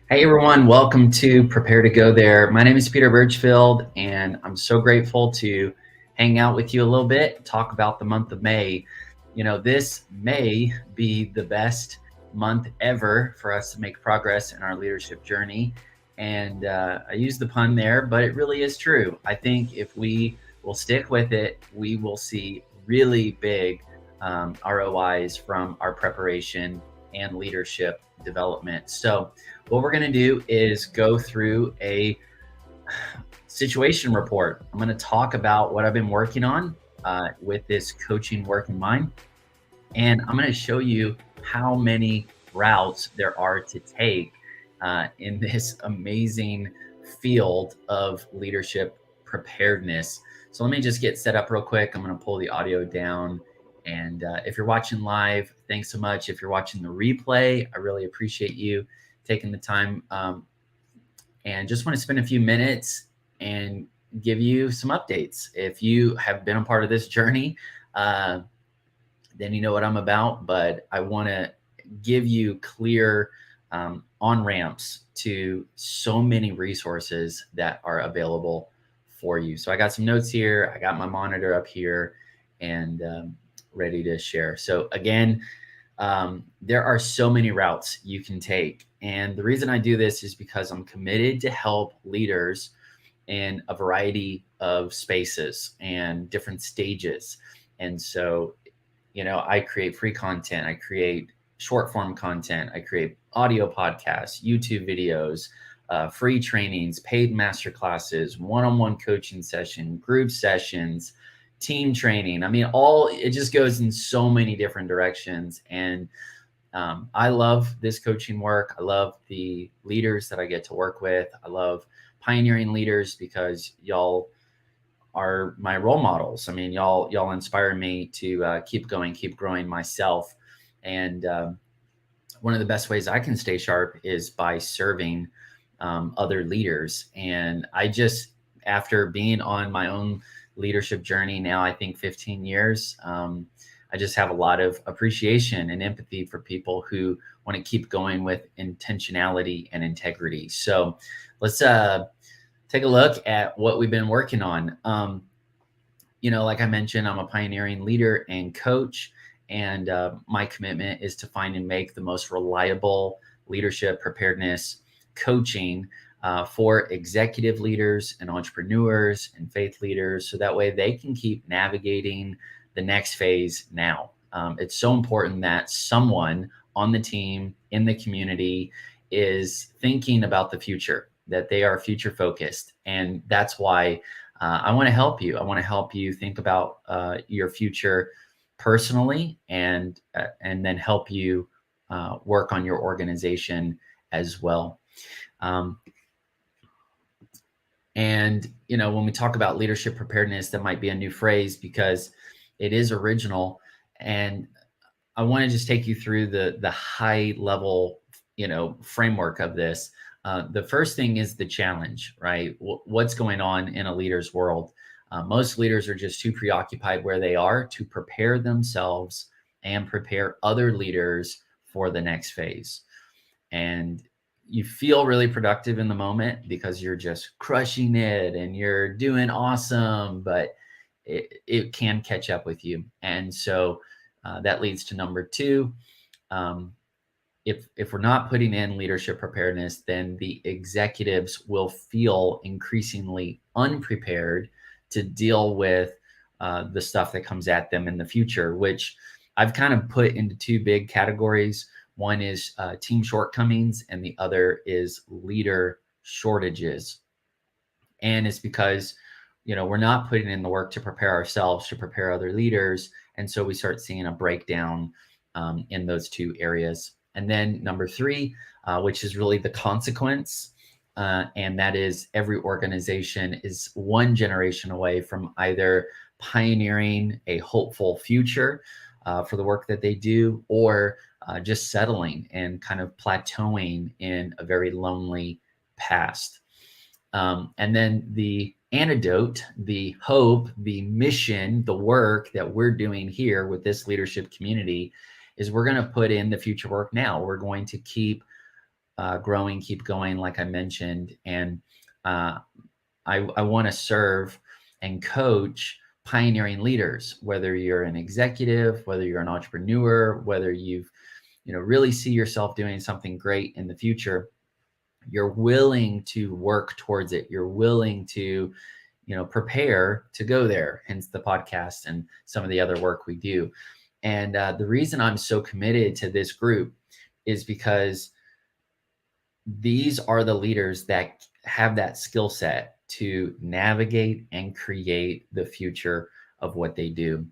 Hey everyone, welcome to Prepare to Go There. My name is Peter Burchfield, and I'm so grateful to hang out with you a little bit, talk about the month of May. This may be the best month ever for us to make progress in our leadership journey. And I use the pun there, but it really is true. I think if we will stick with it, we will see really big ROIs from our preparation and leadership development. So, what we're going to do is go through a situation report. I'm going to talk about what I've been working on with this coaching work in mind. And I'm going to show you how many routes there are to take in this amazing field of leadership preparedness. So let me just get set up real quick. I'm going to pull the audio down. And if you're watching live, thanks so much. If you're watching the replay, I really appreciate you taking the time and just want to spend a few minutes and give you some updates. If you have been a part of this journey, then you know what I'm about, but I want to give you clear on-ramps to so many resources that are available for you. So I got some notes here. I got my monitor up here and ready to share. So again, there are so many routes you can take. And the reason I do this is because I'm committed to help leaders in a variety of spaces and different stages. And so, I create free content, I create short form content, I create audio podcasts, YouTube videos, free trainings, paid master classes, one-on-one coaching session, group sessions, team training. I mean, it just goes in so many different directions. And I love this coaching work. I love the leaders that I get to work with. I love pioneering leaders because y'all are my role models. I mean, y'all inspire me to keep going, keep growing myself. And one of the best ways I can stay sharp is by serving other leaders. And after being on my own leadership journey now, I think 15 years, I just have a lot of appreciation and empathy for people who want to keep going with intentionality and integrity. So let's take a look at what we've been working on. Like I mentioned, I'm a pioneering leader and coach, and my commitment is to find and make the most reliable leadership preparedness coaching for executive leaders and entrepreneurs and faith leaders, so that way they can keep navigating the next phase now. It's so important that someone on the team, in the community, is thinking about the future, that they are future focused. And that's why I want to help you. I want to help you think about your future personally, and then help you work on your organization as well. And when we talk about leadership preparedness, that might be a new phrase because it is original. And I want to just take you through the high level, framework of this. The first thing is the challenge, right? What's going on in a leader's world? Most leaders are just too preoccupied where they are to prepare themselves and prepare other leaders for the next phase. And you feel really productive in the moment because you're just crushing it and you're doing awesome, but it can catch up with you. And so that leads to number two. If we're not putting in leadership preparedness, then the executives will feel increasingly unprepared to deal with the stuff that comes at them in the future, which I've kind of put into two big categories. One is team shortcomings, and the other is leader shortages. And it's because, we're not putting in the work to prepare ourselves, to prepare other leaders. And so we start seeing a breakdown in those two areas. And then number three, which is really the consequence, and that is every organization is one generation away from either pioneering a hopeful future for the work that they do, or just settling and kind of plateauing in a very lonely past. And then the antidote, the hope, the mission, the work that we're doing here with this leadership community is we're going to put in the future work now. We're going to keep growing, keep going, like I mentioned. And uh, I want to serve and coach pioneering leaders, whether you're an executive, whether you're an entrepreneur, whether you've, really see yourself doing something great in the future. You're willing to work towards it. You're willing to, prepare to go there, hence the podcast and some of the other work we do. And the reason I'm so committed to this group is because these are the leaders that have that skill set to navigate and create the future of what they do.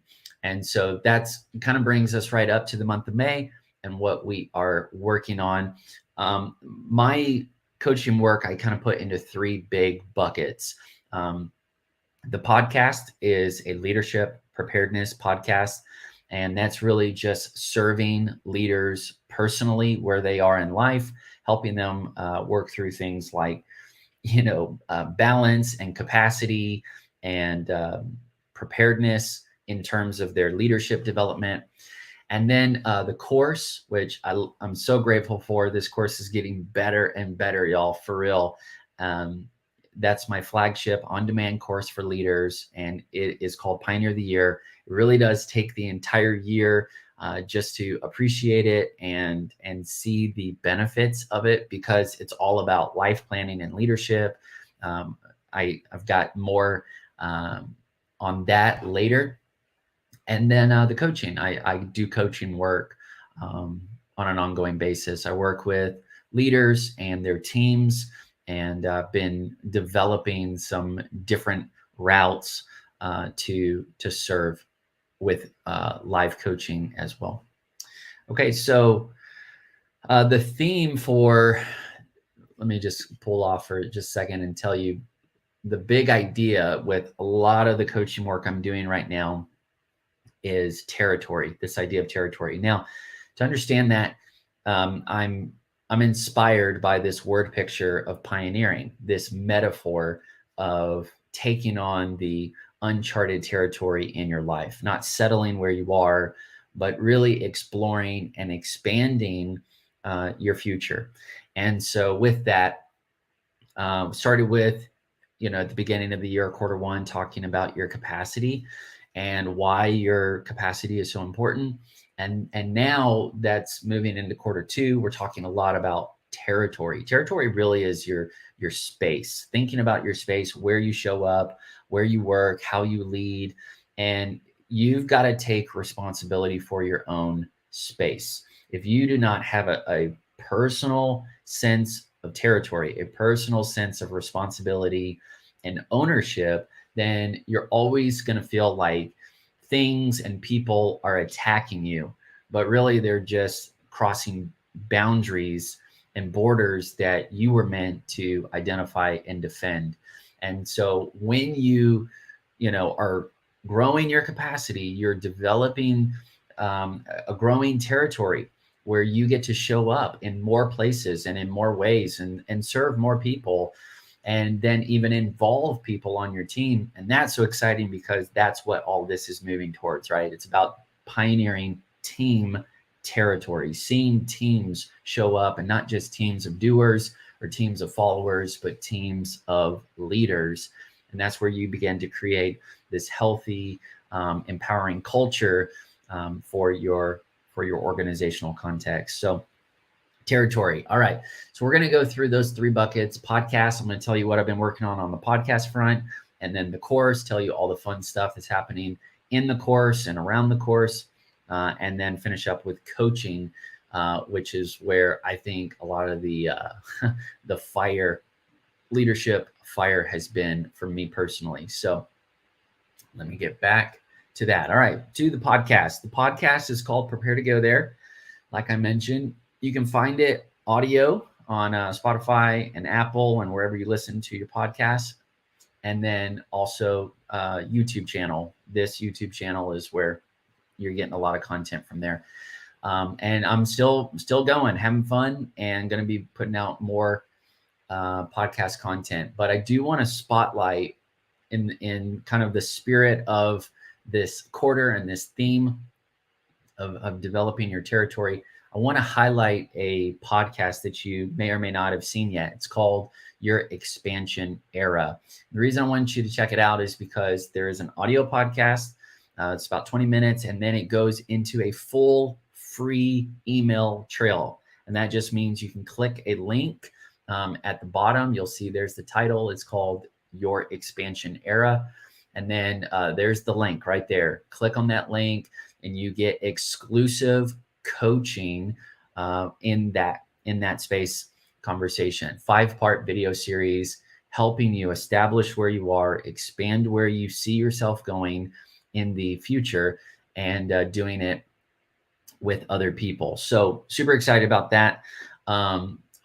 And so that's kind of brings us right up to the month of May and what we are working on. My coaching work, I kind of put into three big buckets. The podcast is a leadership preparedness podcast, and that's really just serving leaders personally where they are in life, helping them work through things like, balance and capacity and preparedness in terms of their leadership development. And then the course, which I'm so grateful for. This course is getting better and better, y'all, for real. That's my flagship on-demand course for leaders, and it is called Pioneer of the Year. It really does take the entire year just to appreciate it and see the benefits of it, because it's all about life planning and leadership. I've got more on that later. And then the coaching, I do coaching work on an ongoing basis. I work with leaders and their teams, and I've been developing some different routes to serve with live coaching as well. Okay, so the theme for, let me just pull off for just a second and tell you the big idea with a lot of the coaching work I'm doing right now is territory, this idea of territory. Now, to understand that, I'm inspired by this word picture of pioneering, this metaphor of taking on the uncharted territory in your life, not settling where you are, but really exploring and expanding your future. And so with that, started with, at the beginning of the year, quarter one, talking about your capacity and why your capacity is so important. And now that's moving into quarter two. We're talking a lot about territory. Territory really is your space, thinking about your space, where you show up, where you work, how you lead. And you've got to take responsibility for your own space. If you do not have a personal sense of territory, a personal sense of responsibility and ownership, then you're always going to feel like things and people are attacking you, but really they're just crossing boundaries and borders that you were meant to identify and defend. And so when you are growing your capacity, you're developing a growing territory where you get to show up in more places and in more ways and serve more people, and then even involve people on your team. And that's so exciting because that's what all this is moving towards, right? It's about pioneering team territory, seeing teams show up, and not just teams of doers or teams of followers, but teams of leaders. And that's where you begin to create this healthy, empowering culture for your organizational context. So territory. All right. So we're going to go through those three buckets. Podcast, I'm going to tell you what I've been working on the podcast front, and then the course, tell you all the fun stuff that's happening in the course and around the course, and then finish up with coaching, which is where I think a lot of the the leadership fire has been for me personally. So let me get back to that. All right, to the podcast. The podcast is called Prepare to Go There. Like I mentioned, you can find it audio on Spotify and Apple and wherever you listen to your podcasts. And then also YouTube channel. This YouTube channel is where you're getting a lot of content from there. And I'm still going, having fun, and going to be putting out more podcast content. But I do want to spotlight in kind of the spirit of this quarter and this theme of developing your territory. I want to highlight a podcast that you may or may not have seen yet. It's called Your Expansion Era. The reason I want you to check it out is because there is an audio podcast. It's about 20 minutes, and then it goes into a full free email trail. And that just means you can click a link at the bottom. You'll see there's the title. It's called Your Expansion Era. And then there's the link right there. Click on that link and you get exclusive coaching in that space conversation. 5-part video series helping you establish where you are, expand where you see yourself going in the future, and doing it with other people. So super excited about that.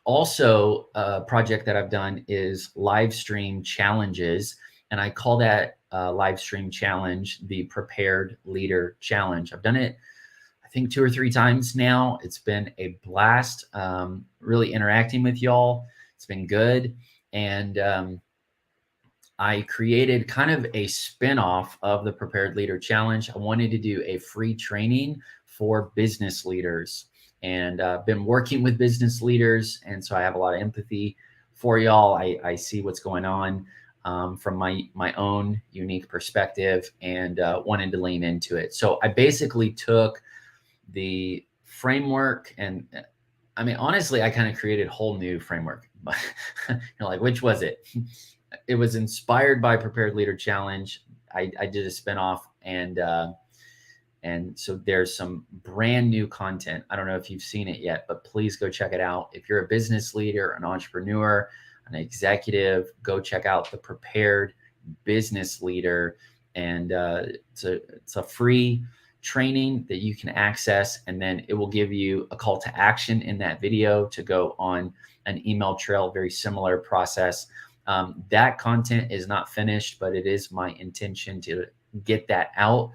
Also, a project that I've done is live stream challenges, and I call that live stream challenge the Prepared Leader Challenge. I've done it, I think, 2 or 3 times now. It's been a blast, really interacting with y'all. It's been good. And I created kind of a spin-off of the Prepared Leader Challenge. I wanted to do a free training for business leaders, and been working with business leaders. And so I have a lot of empathy for y'all. I see what's going on from my own unique perspective, and wanted to lean into it. So I basically took the framework, and I mean, honestly, I kind of created a whole new framework. Like, which was it? It was inspired by Prepared Leader Challenge. I did a spinoff, and so there's some brand new content. I don't know if you've seen it yet, but please go check it out. If you're a business leader, an entrepreneur, an executive, go check out the Prepared Business Leader. And it's a free training that you can access, and then it will give you a call to action in that video to go on an email trail. Very similar process. That content is not finished, but it is my intention to get that out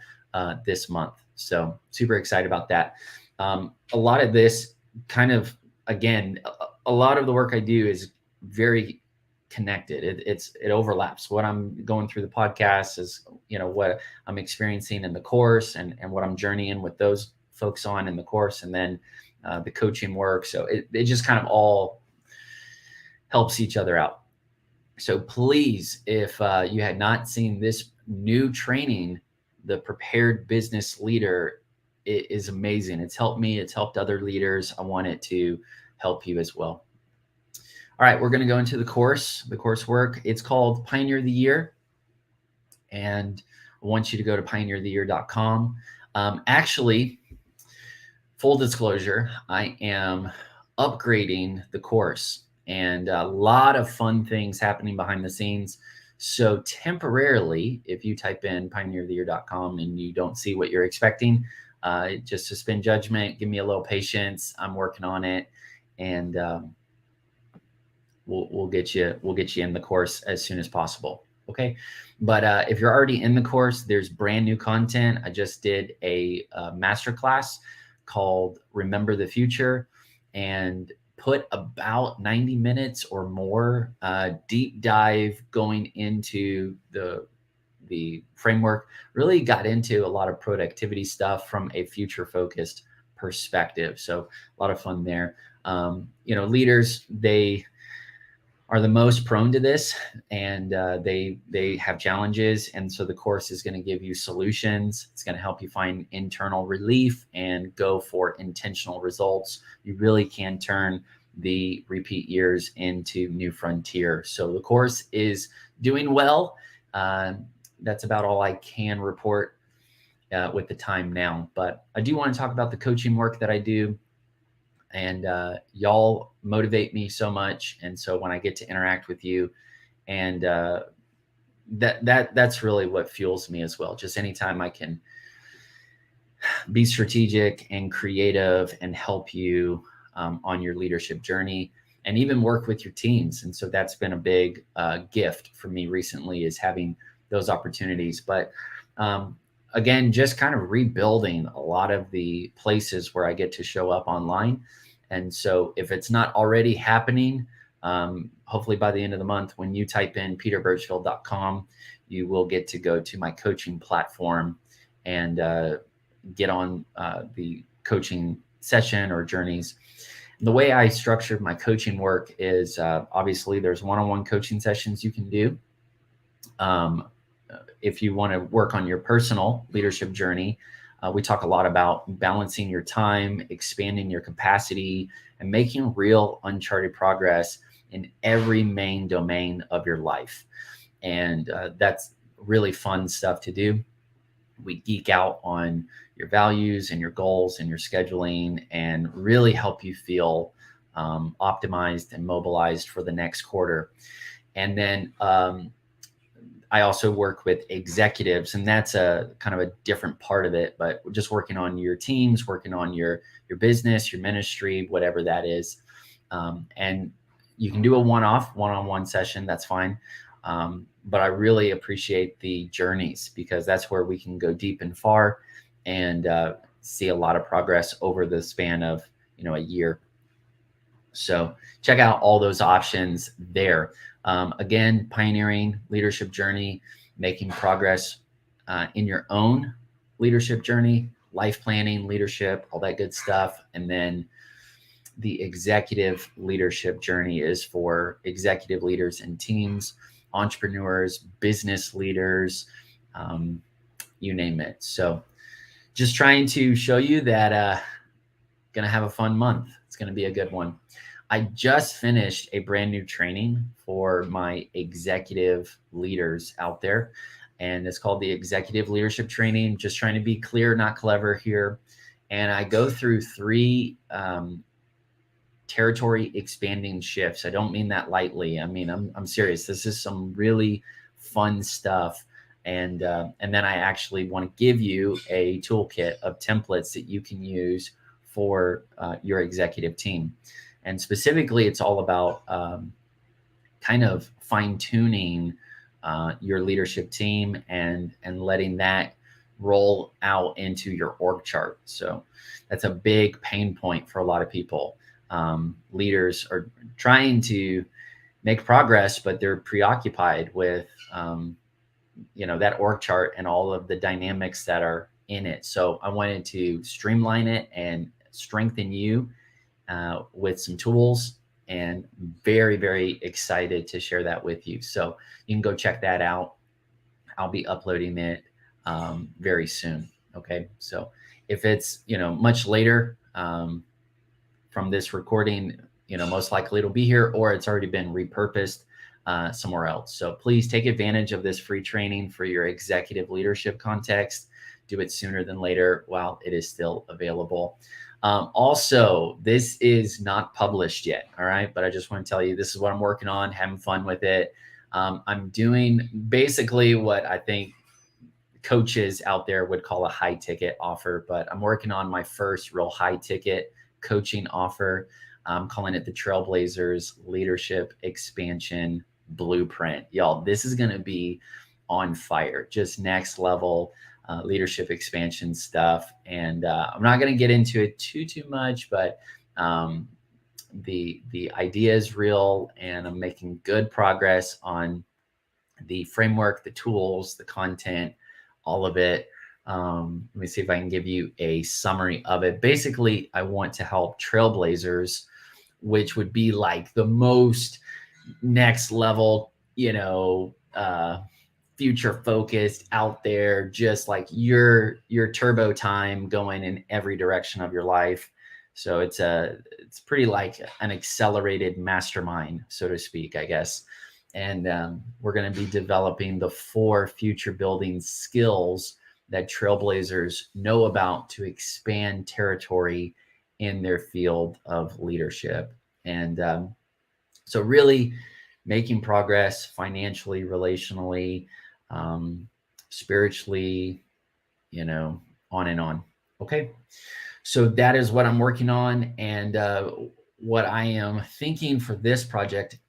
this month. So super excited about that. A lot of this kind of, again, a lot of the work I do is very connected. It overlaps. What I'm going through the podcast is, what I'm experiencing in the course, and what I'm journeying with those folks on in the course, and then the coaching work. So it just kind of all helps each other out. So please, if you had not seen this new training, the Prepared Business Leader, it is amazing. It's helped me. It's helped other leaders. I want it to help you as well. All right, we're going to go into the coursework. It's called Pioneer the Year, and I want you to go to pioneertheyear.com. Actually, full disclosure, I am upgrading the course, and a lot of fun things happening behind the scenes. So temporarily, if you type in pioneertheyear.com and you don't see what you're expecting, just suspend judgment. Give me a little patience. I'm working on it, and we'll get you in the course as soon as possible. Okay. But if you're already in the course, there's brand new content. I just did a masterclass called Remember the Future, and put about 90 minutes or more deep dive going into the framework. Really got into a lot of productivity stuff from a future focused perspective. So a lot of fun there. Leaders, they are the most prone to this, and they have challenges. And so the course is going to give you solutions. It's going to help you find internal relief and go for intentional results. You really can turn the repeat years into new frontier. So the course is doing well. That's about all I can report with the time now. But I do want to talk about the coaching work that I do. And y'all motivate me so much. And so when I get to interact with you, and that's really what fuels me as well. Just anytime I can be strategic and creative and help you on your leadership journey, and even work with your teams. And so that's been a big gift for me recently, is having those opportunities. But again, just kind of rebuilding a lot of the places where I get to show up online. And so if it's not already happening, hopefully by the end of the month, when you type in peterburchfield.com, you will get to go to my coaching platform and get on the coaching session or journeys. The way I structured my coaching work is obviously there's one-on-one coaching sessions you can do. If you want to work on your personal leadership journey, we talk a lot about balancing your time, expanding your capacity, and making real uncharted progress in every main domain of your life. And that's really fun stuff to do. We geek out on your values and your goals and your scheduling and really help you feel optimized and mobilized for the next quarter. And then I also work with executives, and that's a kind of a different part of it, but just working on your teams, working on your business, your ministry, whatever that is. And you can do a one-on-one session. That's fine. But I really appreciate the journeys because that's where we can go deep and far and see a lot of progress over the span of, a year. So check out all those options there. Again, pioneering leadership journey, making progress in your own leadership journey, life planning, leadership, all that good stuff. And then the executive leadership journey is for executive leaders and teams, entrepreneurs, business leaders, you name it. So just trying to show you that going to have a fun month. It's going to be a good one. I just finished a brand new training for my executive leaders out there, and it's called the Executive Leadership Training. Just trying to be clear, not clever here. And I go through 3 territory expanding shifts. I don't mean that lightly. I mean, I'm serious. This is some really fun stuff. And then I actually want to give you a toolkit of templates that you can use for your executive team. And specifically, it's all about kind of fine tuning your leadership team and letting that roll out into your org chart. So that's a big pain point for a lot of people. Leaders are trying to make progress, but they're preoccupied with, that org chart and all of the dynamics that are in it. So I wanted to streamline it and strengthen you with some tools, and very, very excited to share that with you. So you can go check that out. I'll be uploading it very soon. Okay. So if it's, much later from this recording, most likely it'll be here or it's already been repurposed somewhere else. So please take advantage of this free training for your executive leadership context. Do it sooner than later while it is still available. Also, this is not published yet. All right. But I just want to tell you, this is what I'm working on, having fun with it. I'm doing basically what I think coaches out there would call a high ticket offer, but I'm working on my first real high ticket coaching offer. I'm calling it the Trailblazers Leadership Expansion Blueprint. Y'all, this is going to be on fire, just next level leadership expansion stuff. And I'm not going to get into it too much, but the idea is real, and I'm making good progress on the framework, the tools, the content, all of it. Let me see if I can give you a summary of it. Basically, I want to help trailblazers, which would be like the most next level, future focused out there, just like your turbo time going in every direction of your life. So it's pretty like an accelerated mastermind, so to speak, I guess. And we're going to be developing the 4 future building skills that trailblazers know about to expand territory in their field of leadership. And so really making progress financially, relationally, spiritually, on and on. Okay. So that is what I'm working on. And what I am thinking for this project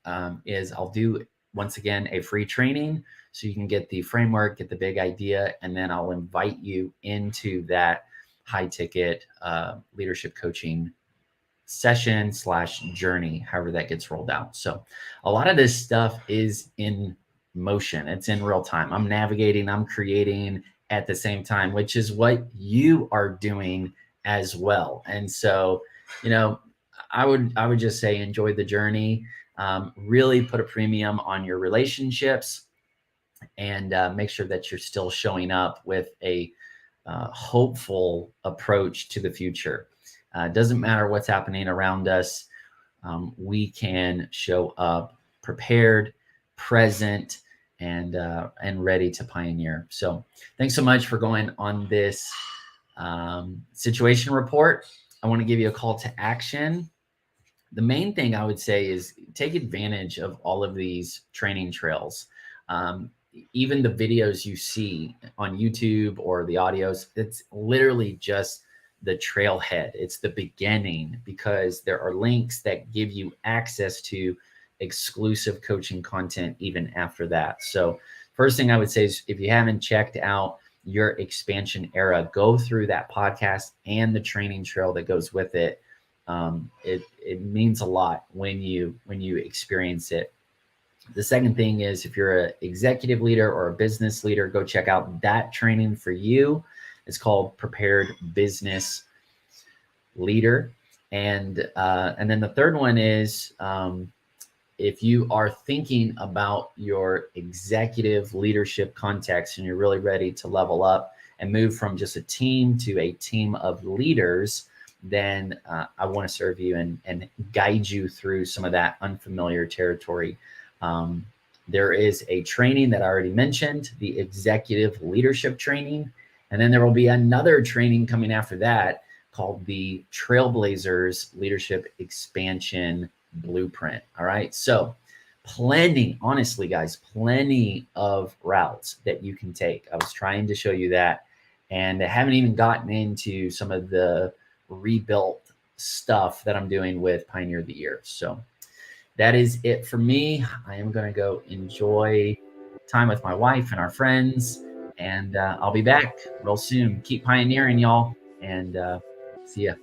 is I'll do, once again, a free training so you can get the framework, get the big idea, and then I'll invite you into that high ticket leadership coaching session / journey, however that gets rolled out. So a lot of this stuff is in motion. It's in real time. I'm navigating, I'm creating at the same time, which is what you are doing as well. And so, you know, I would just say enjoy the journey. Really put a premium on your relationships, and make sure that you're still showing up with a hopeful approach to the future. Doesn't matter what's happening around us. We can show up prepared, present, and ready to pioneer. So, thanks so much for going on this situation report. I want to give you a call to action. The main thing I would say is take advantage of all of these training trails. Even the videos you see on YouTube or the audios, it's literally just the trailhead. It's the beginning, because there are links that give you access to exclusive coaching content even after that. So first thing I would say is, if you haven't checked out your expansion era, go through that podcast and the training trail that goes with it. It means a lot when you experience it. The second thing is, if you're an executive leader or a business leader, go check out that training for you. It's called Prepared Business Leader. And then the third one is, if you are thinking about your executive leadership context and you're really ready to level up and move from just a team to a team of leaders, then I want to serve you and guide you through some of that unfamiliar territory. There is a training that I already mentioned, the executive leadership training. And then there will be another training coming after that called the Trailblazers Leadership Expansion Blueprint. All right. So honestly, guys, plenty of routes that you can take. I was trying to show you that, and I haven't even gotten into some of the rebuilt stuff that I'm doing with Pioneer of the Year. So that is it for me. I am going to go enjoy time with my wife and our friends, and I'll be back real soon. Keep pioneering, y'all, and see ya.